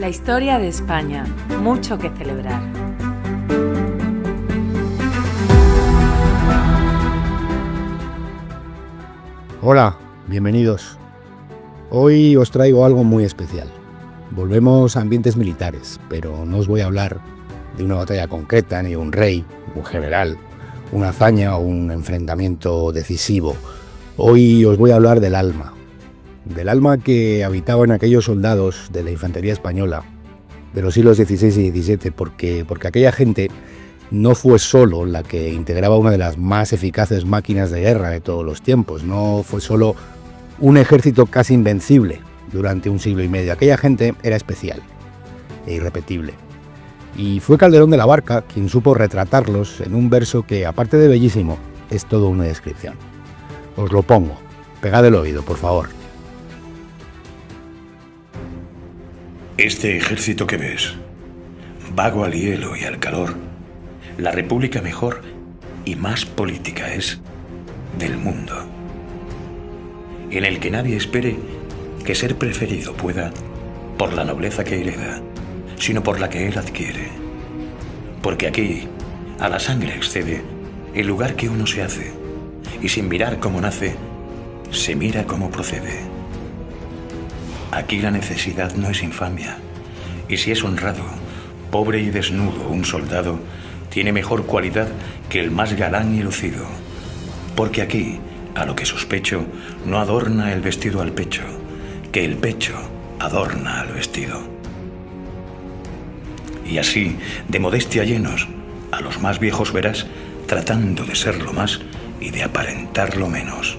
La historia de España, mucho que celebrar. Hola, bienvenidos. Hoy os traigo algo muy especial. Volvemos a ambientes militares, pero no os voy a hablar de una batalla concreta, ni de un rey, un general, una hazaña o un enfrentamiento decisivo. Hoy os voy a hablar del alma que habitaba en aquellos soldados de la infantería española de los siglos XVI y XVII, porque aquella gente no fue solo la que integraba una de las más eficaces máquinas de guerra de todos los tiempos, no fue solo un ejército casi invencible durante un siglo y medio. Aquella gente era especial e irrepetible. Y fue Calderón de la Barca quien supo retratarlos en un verso que, aparte de bellísimo, es todo una descripción. Os lo pongo, pegad el oído, por favor. Este ejército que ves, vago al hielo y al calor, la república mejor y más política es del mundo, en el que nadie espere que ser preferido pueda por la nobleza que hereda, sino por la que él adquiere. Porque aquí a la sangre excede el lugar que uno se hace, y sin mirar cómo nace, se mira cómo procede. Aquí la necesidad no es infamia, y si es honrado, pobre y desnudo un soldado, tiene mejor cualidad que el más galán y lucido. Porque aquí, a lo que sospecho, no adorna el vestido al pecho, que el pecho adorna al vestido. Y así, de modestia llenos, a los más viejos verás tratando de ser lo más y de aparentar lo menos.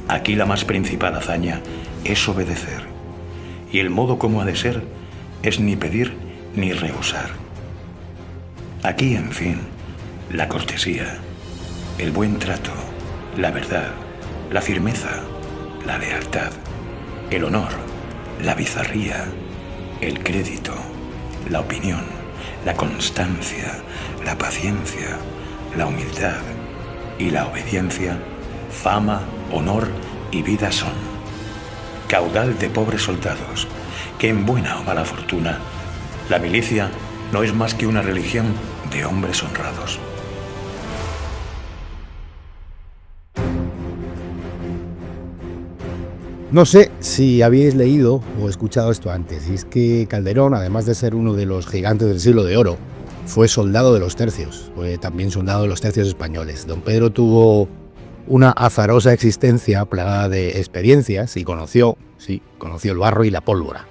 Aquí la más principal hazaña es obedecer, y el modo como ha de ser es ni pedir ni rehusar. Aquí, en fin, la cortesía, el buen trato, la verdad, la firmeza, la lealtad, el honor, la bizarría, el crédito, la opinión, la constancia, la paciencia, la humildad y la obediencia, fama, honor y vida son. Caudal de pobres soldados, que en buena o mala fortuna, la milicia no es más que una religión de hombres honrados. No sé si habéis leído o escuchado esto antes, y es que Calderón, además de ser uno de los gigantes del siglo de oro, fue soldado de los tercios, fue también soldado de los tercios españoles. Don Pedro tuvo una azarosa existencia plagada de experiencias y conoció el barro y la pólvora.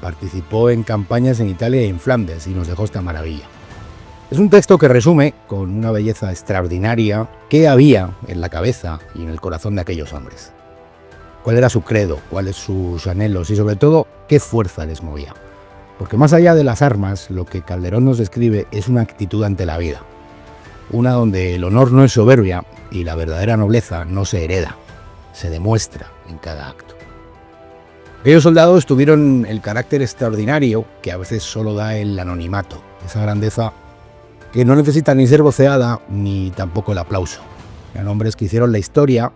Participó en campañas en Italia y en Flandes y nos dejó esta maravilla. Es un texto que resume con una belleza extraordinaria qué había en la cabeza y en el corazón de aquellos hombres. Cuál era su credo, cuáles sus anhelos y sobre todo qué fuerza les movía. Porque más allá de las armas, lo que Calderón nos describe es una actitud ante la vida. Una donde el honor no es soberbia y la verdadera nobleza no se hereda, se demuestra en cada acto. Aquellos soldados tuvieron el carácter extraordinario que a veces solo da el anonimato, esa grandeza que no necesita ni ser voceada ni tampoco el aplauso. Eran hombres que hicieron la historia,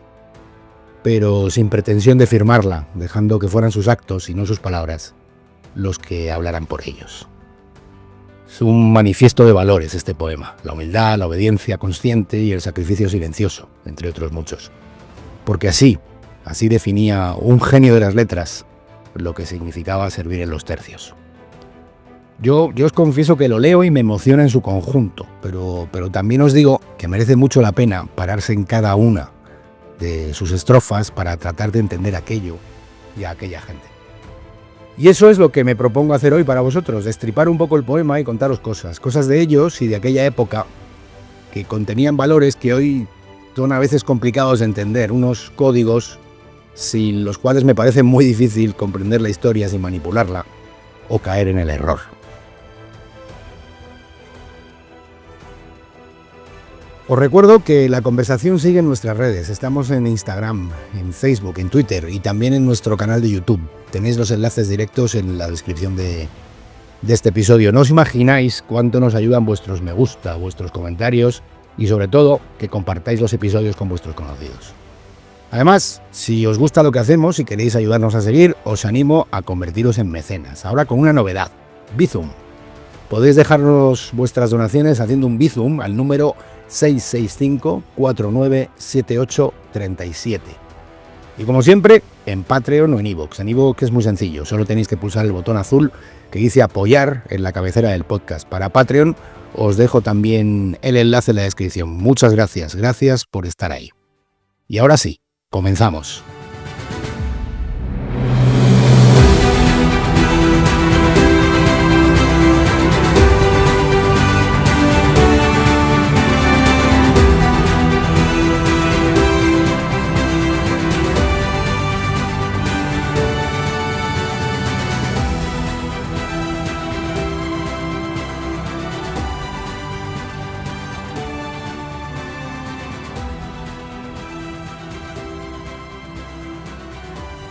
pero sin pretensión de firmarla, dejando que fueran sus actos y no sus palabras los que hablaran por ellos. Es un manifiesto de valores este poema, la humildad, la obediencia consciente y el sacrificio silencioso, entre otros muchos. Porque así definía un genio de las letras lo que significaba servir en los tercios. Yo os confieso que lo leo y me emociona en su conjunto, pero también os digo que merece mucho la pena pararse en cada una de sus estrofas para tratar de entender aquello y a aquella gente. Y eso es lo que me propongo hacer hoy para vosotros, destripar un poco el poema y contaros cosas de ellos y de aquella época que contenían valores que hoy son a veces complicados de entender, unos códigos sin los cuales me parece muy difícil comprender la historia sin manipularla o caer en el error. Os recuerdo que la conversación sigue en nuestras redes. Estamos en Instagram, en Facebook, en Twitter y también en nuestro canal de YouTube. Tenéis los enlaces directos en la descripción de este episodio. No os imagináis cuánto nos ayudan vuestros me gusta, vuestros comentarios y sobre todo que compartáis los episodios con vuestros conocidos. Además, si os gusta lo que hacemos y queréis ayudarnos a seguir, os animo a convertiros en mecenas, ahora con una novedad, Bizum. Podéis dejarnos vuestras donaciones haciendo un Bizum al número 665-497837. Y como siempre, en Patreon o en iVoox. En iVoox es muy sencillo, solo tenéis que pulsar el botón azul que dice apoyar en la cabecera del podcast. Para Patreon os dejo también el enlace en la descripción. Muchas gracias por estar ahí. Y ahora sí, comenzamos.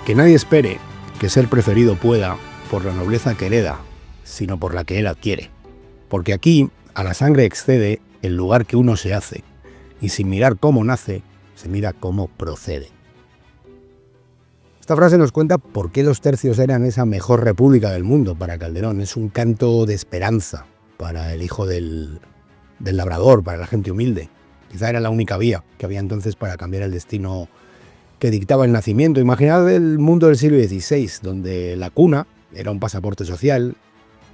Que nadie espere que ser preferido pueda por la nobleza que hereda, sino por la que él adquiere. Porque aquí a la sangre excede el lugar que uno se hace, y sin mirar cómo nace, se mira cómo procede. Esta frase nos cuenta por qué los tercios eran esa mejor república del mundo para Calderón. Es un canto de esperanza para el hijo del labrador, para la gente humilde. Quizá era la única vía que había entonces para cambiar el destino que dictaba el nacimiento. Imaginad el mundo del siglo XVI, donde la cuna era un pasaporte social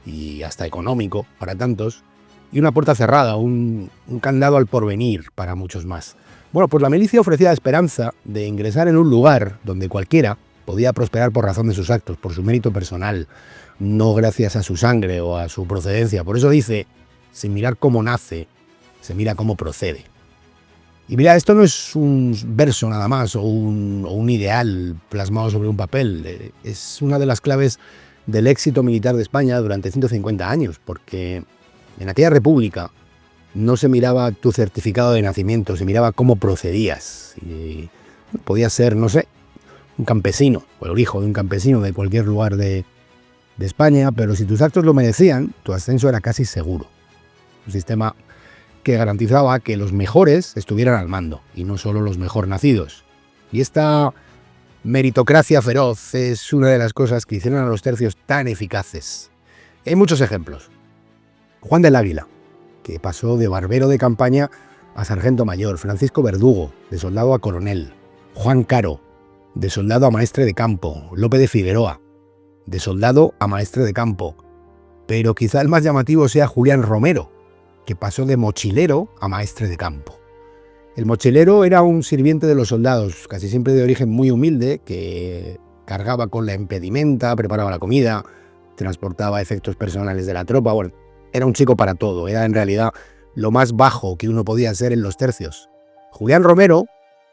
y hasta económico para tantos, y una puerta cerrada, un candado al porvenir para muchos más. Bueno, pues la milicia ofrecía la esperanza de ingresar en un lugar donde cualquiera podía prosperar por razón de sus actos, por su mérito personal, no gracias a su sangre o a su procedencia. Por eso dice, sin mirar cómo nace, se mira cómo procede. Y mira, esto no es un verso nada más o un ideal plasmado sobre un papel. Es una de las claves del éxito militar de España durante 150 años, porque en aquella república no se miraba tu certificado de nacimiento, se miraba cómo procedías. Y podías ser, no sé, un campesino o el hijo de un campesino de cualquier lugar de España, pero si tus actos lo merecían, tu ascenso era casi seguro. Un sistema que garantizaba que los mejores estuvieran al mando, y no solo los mejor nacidos. Y esta meritocracia feroz es una de las cosas que hicieron a los tercios tan eficaces. Hay muchos ejemplos. Juan del Águila, que pasó de barbero de campaña a sargento mayor. Francisco Verdugo, de soldado a coronel. Juan Caro, de soldado a maestre de campo. Lope de Figueroa, de soldado a maestre de campo. Pero quizá el más llamativo sea Julián Romero, que pasó de mochilero a maestre de campo. El mochilero era un sirviente de los soldados, casi siempre de origen muy humilde, que cargaba con la impedimenta, preparaba la comida, transportaba efectos personales de la tropa. Bueno, era un chico para todo, era en realidad lo más bajo que uno podía ser en los tercios. Julián Romero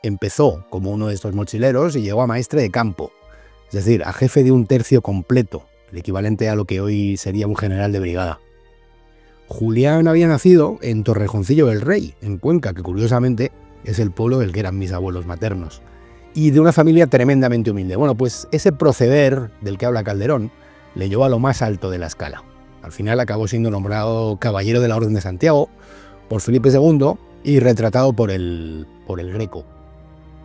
empezó como uno de estos mochileros y llegó a maestre de campo, es decir, a jefe de un tercio completo, el equivalente a lo que hoy sería un general de brigada. Julián había nacido en Torrejoncillo del Rey, en Cuenca, que curiosamente es el pueblo del que eran mis abuelos maternos, y de una familia tremendamente humilde. Bueno, pues ese proceder del que habla Calderón le llevó a lo más alto de la escala. Al final acabó siendo nombrado caballero de la Orden de Santiago por Felipe II y retratado por el Greco.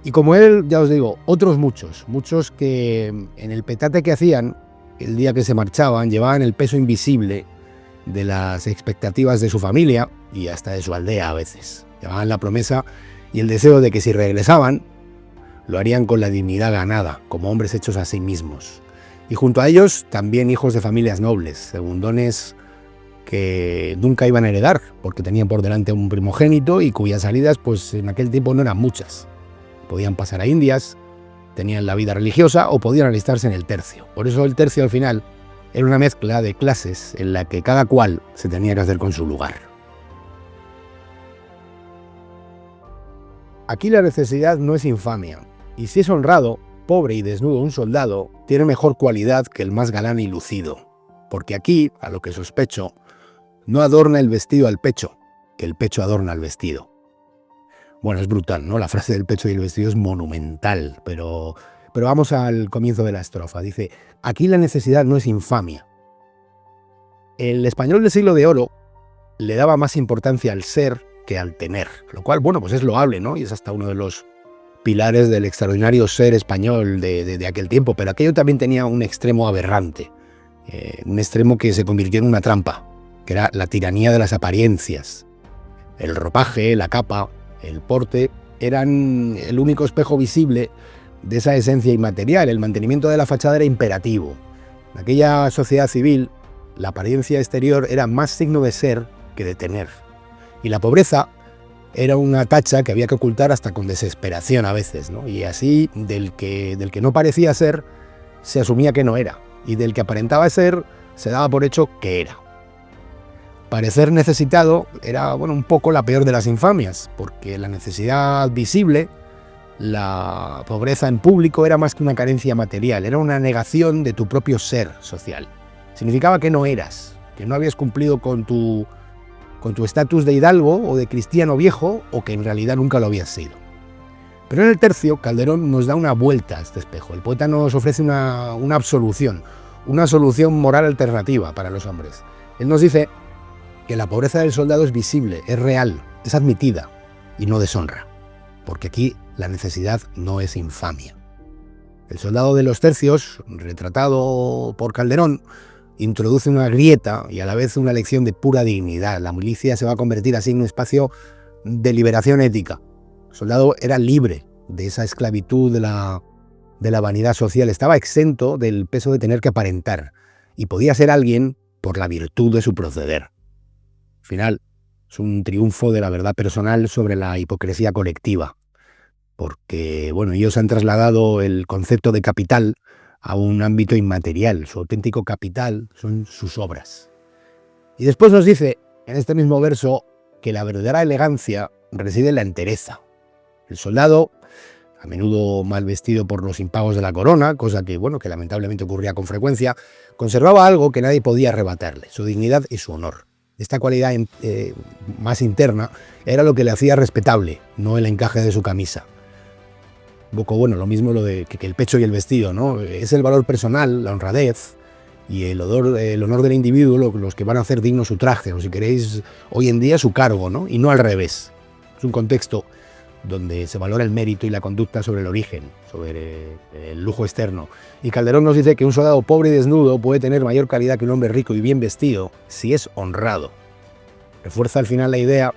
Y como él, ya os digo, otros muchos que en el petate que hacían, el día que se marchaban, llevaban el peso invisible de las expectativas de su familia y hasta de su aldea a veces. Llevaban la promesa y el deseo de que si regresaban, lo harían con la dignidad ganada, como hombres hechos a sí mismos. Y junto a ellos, también hijos de familias nobles, segundones que nunca iban a heredar, porque tenían por delante un primogénito y cuyas salidas, pues en aquel tiempo no eran muchas. Podían pasar a Indias, tenían la vida religiosa o podían alistarse en el tercio. Por eso el tercio al final era una mezcla de clases en la que cada cual se tenía que hacer con su lugar. Aquí la necesidad no es infamia, y si es honrado, pobre y desnudo un soldado, tiene mejor cualidad que el más galán y lucido, porque aquí, a lo que sospecho, no adorna el vestido al pecho, que el pecho adorna al vestido. Bueno, es brutal, ¿no? La frase del pecho y el vestido es monumental, pero vamos al comienzo de la estrofa. Dice, aquí la necesidad no es infamia. El español del siglo de oro le daba más importancia al ser que al tener, lo cual, bueno, pues es loable, ¿no? Y es hasta uno de los pilares del extraordinario ser español de aquel tiempo, pero aquello también tenía un extremo aberrante, un extremo que se convirtió en una trampa, que era la tiranía de las apariencias. El ropaje, la capa, el porte eran el único espejo visible de esa esencia inmaterial. El mantenimiento de la fachada era imperativo. En aquella sociedad civil, la apariencia exterior era más signo de ser que de tener. Y la pobreza era una tacha que había que ocultar hasta con desesperación a veces, ¿no? Y así, del que no parecía ser, se asumía que no era. Y del que aparentaba ser, se daba por hecho que era. Parecer necesitado era, un poco la peor de las infamias, porque la necesidad visible, la pobreza en público, era más que una carencia material, era una negación de tu propio ser social. Significaba que no eras, que no habías cumplido con tu estatus de hidalgo o de cristiano viejo, o que en realidad nunca lo habías sido. Pero en el tercio, Calderón nos da una vuelta a este espejo. El poeta nos ofrece una absolución, una solución moral alternativa para los hombres. Él nos dice que la pobreza del soldado es visible, es real, es admitida y no deshonra, porque aquí la necesidad no es infamia. El soldado de los tercios, retratado por Calderón, introduce una grieta y a la vez una lección de pura dignidad. La milicia se va a convertir así en un espacio de liberación ética. El soldado era libre de esa esclavitud de la vanidad social, estaba exento del peso de tener que aparentar y podía ser alguien por la virtud de su proceder. Al final, es un triunfo de la verdad personal sobre la hipocresía colectiva, porque ellos han trasladado el concepto de capital a un ámbito inmaterial. Su auténtico capital son sus obras. Y después nos dice, en este mismo verso, que la verdadera elegancia reside en la entereza. El soldado, a menudo mal vestido por los impagos de la corona, cosa que lamentablemente ocurría con frecuencia, conservaba algo que nadie podía arrebatarle, su dignidad y su honor. Esta cualidad más interna era lo que le hacía respetable, no el encaje de su camisa. Un poco, lo mismo lo de que el pecho y el vestido, ¿no? Es el valor personal, la honradez y el honor del individuo los que van a hacer digno su traje, o si queréis, hoy en día su cargo, ¿no? Y no al revés. Es un contexto donde se valora el mérito y la conducta sobre el origen, sobre el lujo externo. Y Calderón nos dice que un soldado pobre y desnudo puede tener mayor calidad que un hombre rico y bien vestido si es honrado. Refuerza al final la idea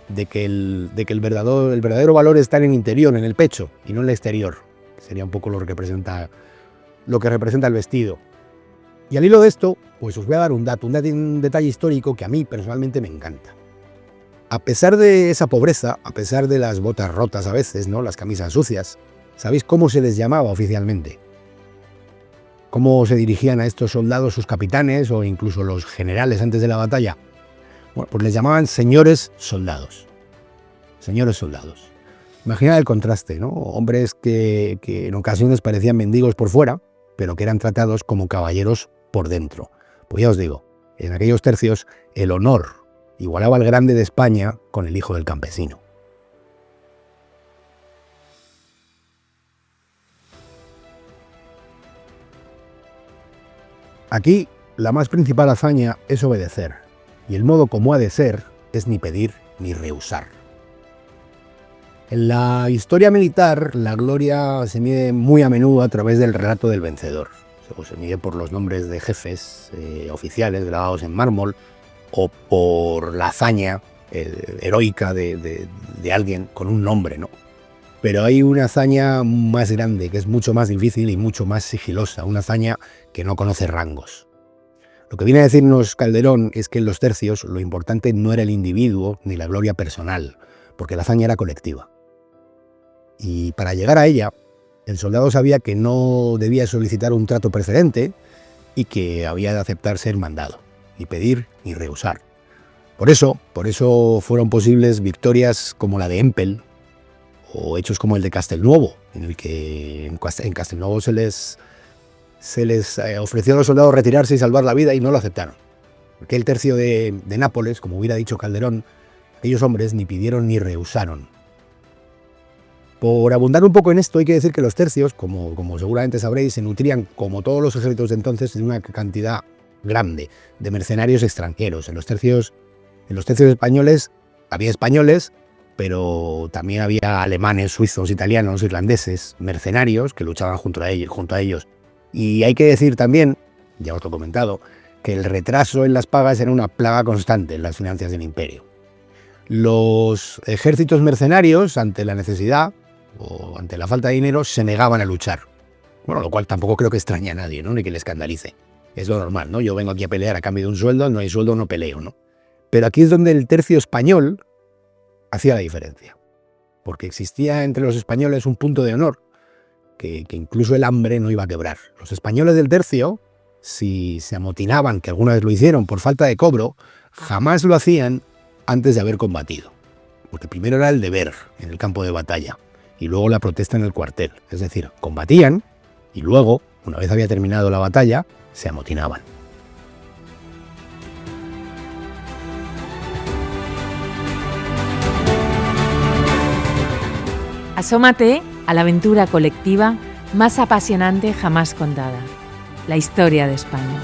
de que el verdadero valor está en el interior, en el pecho, y no en el exterior. Sería un poco lo que representa el vestido. Y al hilo de esto, os voy a dar un detalle histórico que a mí personalmente me encanta. A pesar de esa pobreza, a pesar de las botas rotas a veces, ¿no? Las camisas sucias, ¿sabéis cómo se les llamaba oficialmente? ¿Cómo se dirigían a estos soldados sus capitanes o incluso los generales antes de la batalla? Pues les llamaban señores soldados. Señores soldados. Imaginad el contraste, ¿no? Hombres que en ocasiones parecían mendigos por fuera, pero que eran tratados como caballeros por dentro. Pues ya os digo, en aquellos tercios el honor igualaba al grande de España con el hijo del campesino. Aquí, la más principal hazaña es obedecer, y el modo como ha de ser es ni pedir ni rehusar. En la historia militar, la gloria se mide muy a menudo a través del relato del vencedor. Se mide por los nombres de jefes oficiales grabados en mármol, o por la hazaña heroica de alguien con un nombre, ¿no? Pero hay una hazaña más grande, que es mucho más difícil y mucho más sigilosa, una hazaña que no conoce rangos. Lo que viene a decirnos Calderón es que en los tercios lo importante no era el individuo ni la gloria personal, porque la hazaña era colectiva. Y para llegar a ella, el soldado sabía que no debía solicitar un trato preferente y que había de aceptar ser mandado, ni pedir ni rehusar. Por eso fueron posibles victorias como la de Empel o hechos como el de Castelnuovo, en el que en Castelnuovo se les ofreció a los soldados retirarse y salvar la vida y no lo aceptaron. Porque el tercio de Nápoles, como hubiera dicho Calderón, aquellos hombres ni pidieron ni rehusaron. Por abundar un poco en esto, hay que decir que los tercios, como seguramente sabréis, se nutrían, como todos los ejércitos de entonces, de una cantidad grande de mercenarios extranjeros. En los tercios españoles había españoles, pero también había alemanes, suizos, italianos, irlandeses, mercenarios que luchaban junto a ellos. Y hay que decir también, ya os lo he comentado, que el retraso en las pagas era una plaga constante en las finanzas del imperio. Los ejércitos mercenarios, ante la necesidad o ante la falta de dinero, se negaban a luchar. Bueno, lo cual tampoco creo que extrañe a nadie, ¿no? Ni que le escandalice. Es lo normal, ¿no? Yo vengo aquí a pelear a cambio de un sueldo, no hay sueldo, no peleo, ¿no? Pero aquí es donde el tercio español hacía la diferencia. Porque existía entre los españoles un punto de honor que incluso el hambre no iba a quebrar. Los españoles del tercio, si se amotinaban, que alguna vez lo hicieron por falta de cobro, jamás lo hacían antes de haber combatido. Porque primero era el deber en el campo de batalla y luego la protesta en el cuartel. Es decir, combatían y luego, una vez había terminado la batalla, se amotinaban. Asómate a la aventura colectiva más apasionante jamás contada, la historia de España.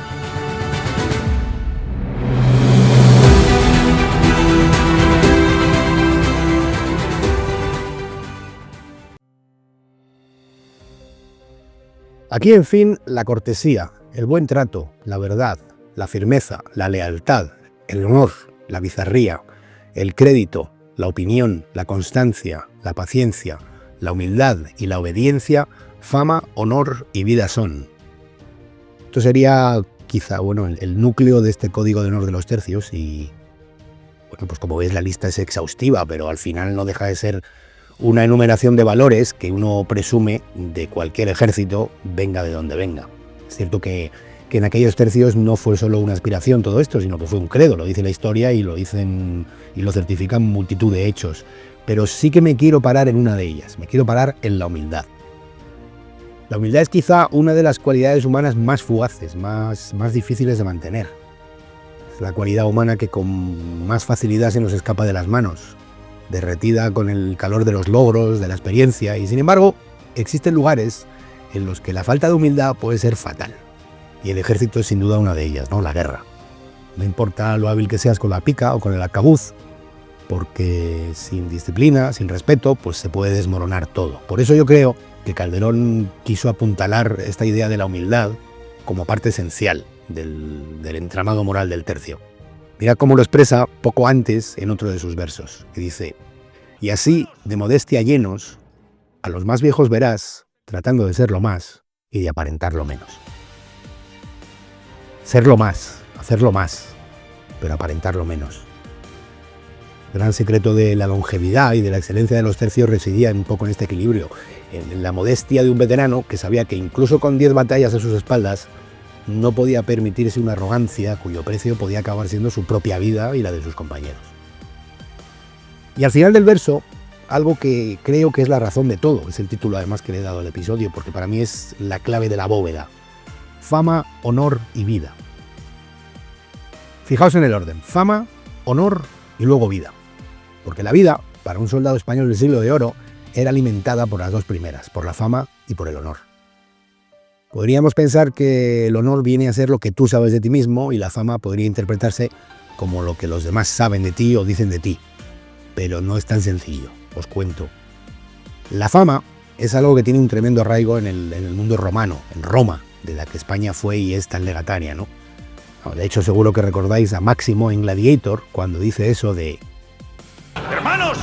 Aquí, en fin, la cortesía, el buen trato, la verdad, la firmeza, la lealtad, el honor, la bizarría, el crédito, la opinión, la constancia, la paciencia, la humildad y la obediencia, fama, honor y vida son. Esto sería quizá, el núcleo de este código de honor de los tercios y, pues como veis la lista es exhaustiva, pero al final no deja de ser una enumeración de valores que uno presume de cualquier ejército, venga de donde venga. Es cierto que en aquellos tercios no fue solo una aspiración todo esto, sino que fue un credo, lo dice la historia y lo dicen y lo certifican multitud de hechos. Pero sí que me quiero parar en una de ellas, me quiero parar en la humildad. La humildad es quizá una de las cualidades humanas más fugaces, más difíciles de mantener. Es la cualidad humana que con más facilidad se nos escapa de las manos, derretida con el calor de los logros, de la experiencia, y sin embargo, existen lugares en los que la falta de humildad puede ser fatal. Y el ejército es sin duda una de ellas, ¿no? La guerra. No importa lo hábil que seas con la pica o con el arcabuz, porque sin disciplina, sin respeto, pues se puede desmoronar todo. Por eso yo creo que Calderón quiso apuntalar esta idea de la humildad como parte esencial del entramado moral del tercio. Mira cómo lo expresa poco antes en otro de sus versos, que dice: y así, de modestia llenos, a los más viejos verás, tratando de ser lo más y de aparentar lo menos. Ser lo más, hacerlo más, pero aparentar lo menos. El gran secreto de la longevidad y de la excelencia de los tercios residía un poco en este equilibrio, en la modestia de un veterano que sabía que incluso con 10 batallas a sus espaldas no podía permitirse una arrogancia cuyo precio podía acabar siendo su propia vida y la de sus compañeros. Y al final del verso, algo que creo que es la razón de todo, es el título además que le he dado al episodio, porque para mí es la clave de la bóveda: fama, honor y vida. Fijaos en el orden: fama, honor y luego vida. Porque la vida, para un soldado español del siglo de oro, era alimentada por las dos primeras, por la fama y por el honor. Podríamos pensar que el honor viene a ser lo que tú sabes de ti mismo y la fama podría interpretarse como lo que los demás saben de ti o dicen de ti. Pero no es tan sencillo, os cuento. La fama es algo que tiene un tremendo arraigo en el mundo romano, en Roma, de la que España fue y es tan legataria, ¿no? De hecho, seguro que recordáis a Máximo en Gladiator cuando dice eso de: ¡hermanos!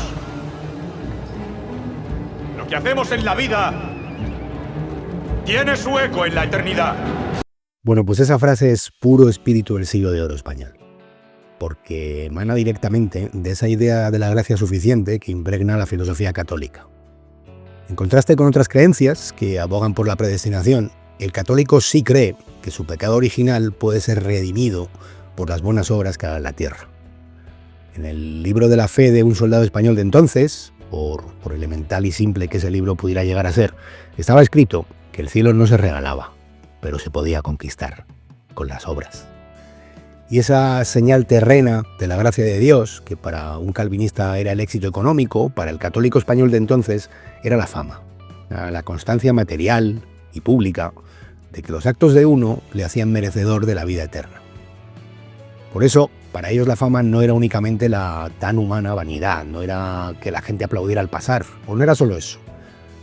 Lo que hacemos en la vida tiene su eco en la eternidad. Bueno, pues esa frase es puro espíritu del siglo de oro español, porque emana directamente de esa idea de la gracia suficiente que impregna la filosofía católica. En contraste con otras creencias que abogan por la predestinación, el católico sí cree que su pecado original puede ser redimido por las buenas obras que haga en la tierra. En el libro de la fe de un soldado español de entonces, por elemental y simple que ese libro pudiera llegar a ser, estaba escrito que el cielo no se regalaba, pero se podía conquistar con las obras. Y esa señal terrena de la gracia de Dios, que para un calvinista era el éxito económico, para el católico español de entonces era la fama, la constancia material y pública de que los actos de uno le hacían merecedor de la vida eterna. Por eso, Para ellos la fama no era únicamente la tan humana vanidad, no era que la gente aplaudiera al pasar, o no era solo eso.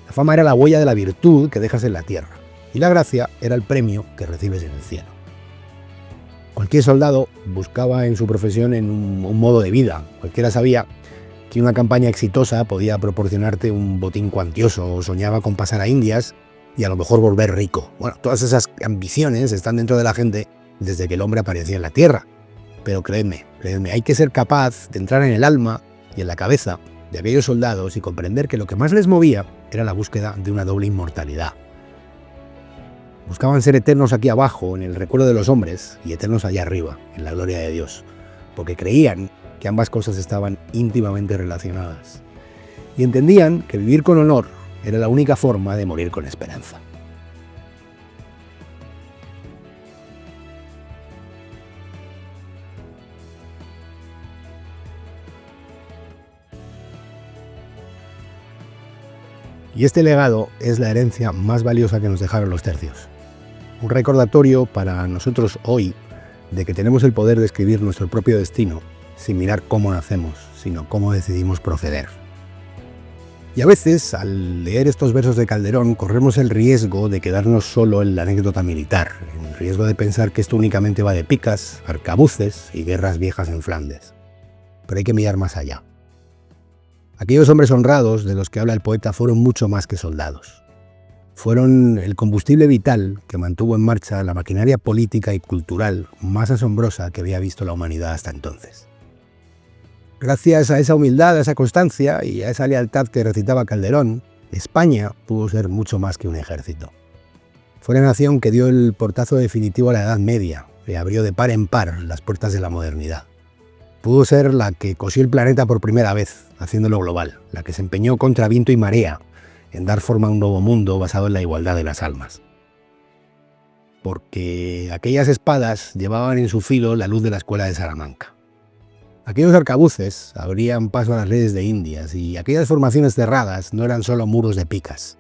La fama era la huella de la virtud que dejas en la tierra, y la gracia era el premio que recibes en el cielo. Cualquier soldado buscaba en su profesión un modo de vida. Cualquiera sabía que una campaña exitosa podía proporcionarte un botín cuantioso, o soñaba con pasar a Indias y a lo mejor volver rico. Bueno, todas esas ambiciones están dentro de la gente desde que el hombre apareció en la tierra. Pero creedme, hay que ser capaz de entrar en el alma y en la cabeza de aquellos soldados y comprender que lo que más les movía era la búsqueda de una doble inmortalidad. Buscaban ser eternos aquí abajo, en el recuerdo de los hombres, y eternos allá arriba, en la gloria de Dios, porque creían que ambas cosas estaban íntimamente relacionadas. Y entendían que vivir con honor era la única forma de morir con esperanza. Y este legado es la herencia más valiosa que nos dejaron los tercios. Un recordatorio para nosotros hoy de que tenemos el poder de escribir nuestro propio destino sin mirar cómo nacemos, sino cómo decidimos proceder. Y a veces, al leer estos versos de Calderón, corremos el riesgo de quedarnos solo en la anécdota militar, el riesgo de pensar que esto únicamente va de picas, arcabuces y guerras viejas en Flandes. Pero hay que mirar más allá. Aquellos hombres honrados de los que habla el poeta fueron mucho más que soldados. Fueron el combustible vital que mantuvo en marcha la maquinaria política y cultural más asombrosa que había visto la humanidad hasta entonces. Gracias a esa humildad, a esa constancia y a esa lealtad que recitaba Calderón, España pudo ser mucho más que un ejército. Fue la nación que dio el portazo definitivo a la Edad Media, que abrió de par en par las puertas de la modernidad. Pudo ser la que cosió el planeta por primera vez, haciéndolo global, la que se empeñó contra viento y marea en dar forma a un nuevo mundo basado en la igualdad de las almas. Porque aquellas espadas llevaban en su filo la luz de la escuela de Salamanca. Aquellos arcabuces abrían paso a las redes de Indias y aquellas formaciones cerradas no eran solo muros de picas.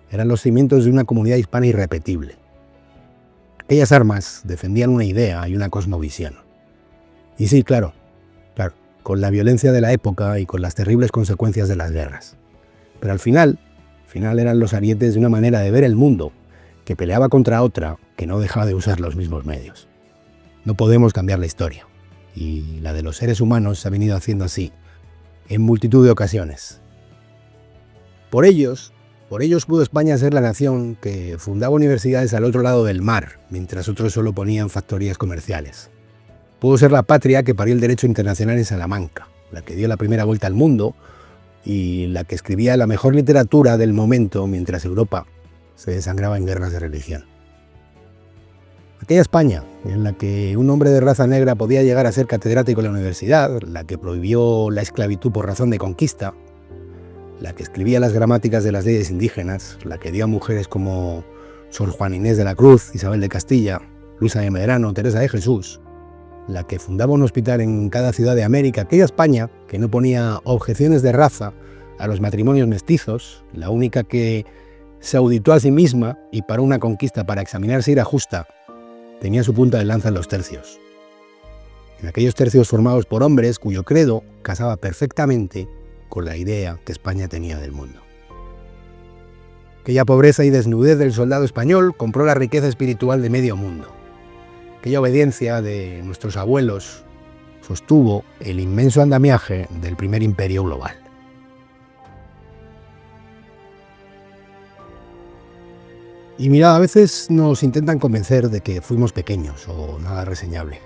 Eran los cimientos de una comunidad hispana irrepetible. Aquellas armas defendían una idea y una cosmovisión. Y sí, claro, con la violencia de la época y con las terribles consecuencias de las guerras. Pero al final eran los arietes de una manera de ver el mundo que peleaba contra otra que no dejaba de usar los mismos medios. No podemos cambiar la historia, y la de los seres humanos se ha venido haciendo así, en multitud de ocasiones. Por ellos pudo España ser la nación que fundaba universidades al otro lado del mar, mientras otros solo ponían factorías comerciales. Pudo ser la patria que parió el derecho internacional en Salamanca, la que dio la primera vuelta al mundo y la que escribía la mejor literatura del momento mientras Europa se desangraba en guerras de religión. Aquella España en la que un hombre de raza negra podía llegar a ser catedrático en la universidad, la que prohibió la esclavitud por razón de conquista, la que escribía las gramáticas de las leyes indígenas, la que dio a mujeres como Sor Juana Inés de la Cruz, Isabel de Castilla, Luisa de Medrano, Teresa de Jesús, la que fundaba un hospital en cada ciudad de América, aquella España que no ponía objeciones de raza a los matrimonios mestizos, la única que se auditó a sí misma y paró una conquista para examinar si era justa, tenía su punta de lanza en los tercios. En aquellos tercios formados por hombres cuyo credo casaba perfectamente con la idea que España tenía del mundo. Aquella pobreza y desnudez del soldado español compró la riqueza espiritual de medio mundo. Aquella obediencia de nuestros abuelos sostuvo el inmenso andamiaje del primer imperio global. Y mirad, a veces nos intentan convencer de que fuimos pequeños o nada reseñable,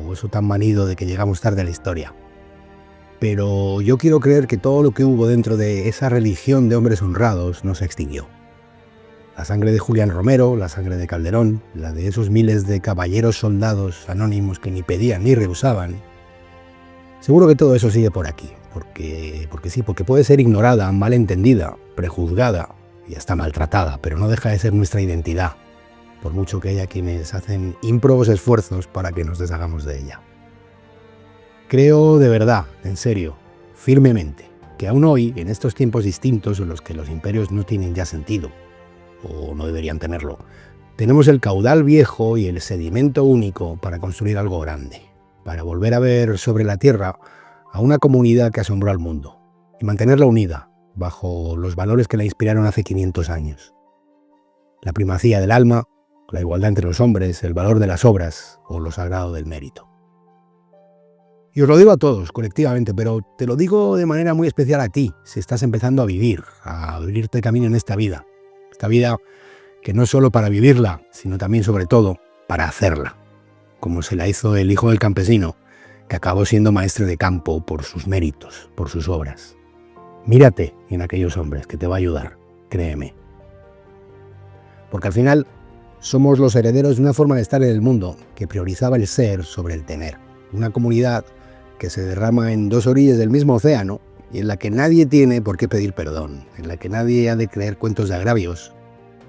o eso tan manido de que llegamos tarde a la historia. Pero yo quiero creer que todo lo que hubo dentro de esa religión de hombres honrados no se extinguió. La sangre de Julián Romero, la sangre de Calderón, la de esos miles de caballeros soldados anónimos que ni pedían ni rehusaban. Seguro que todo eso sigue por aquí, porque puede ser ignorada, mal entendida, prejuzgada y hasta maltratada, pero no deja de ser nuestra identidad, por mucho que haya quienes hacen ímprobos esfuerzos para que nos deshagamos de ella. Creo de verdad, en serio, firmemente, que aún hoy, en estos tiempos distintos en los que los imperios no tienen ya sentido, o no deberían tenerlo, tenemos el caudal viejo y el sedimento único para construir algo grande. para volver a ver sobre la Tierra a una comunidad que asombró al mundo y mantenerla unida bajo los valores que la inspiraron hace 500 años. La primacía del alma, la igualdad entre los hombres, el valor de las obras o lo sagrado del mérito. Y os lo digo a todos, colectivamente, pero te lo digo de manera muy especial a ti, si estás empezando a abrirte camino en esta vida. Esta vida que no es solo para vivirla, sino también, sobre todo, para hacerla. Como se la hizo el hijo del campesino, que acabó siendo maestre de campo por sus méritos, por sus obras. Mírate en aquellos hombres, que te va a ayudar, créeme. Porque al final somos los herederos de una forma de estar en el mundo que priorizaba el ser sobre el tener. Una comunidad que se derrama en dos orillas del mismo océano y en la que nadie tiene por qué pedir perdón, en la que nadie ha de creer cuentos de agravios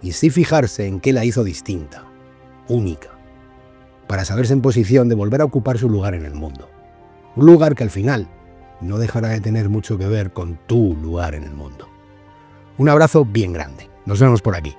y sí fijarse en qué la hizo distinta, única, para saberse en posición de volver a ocupar su lugar en el mundo. Un lugar que al final no dejará de tener mucho que ver con tu lugar en el mundo. Un abrazo bien grande. Nos vemos por aquí.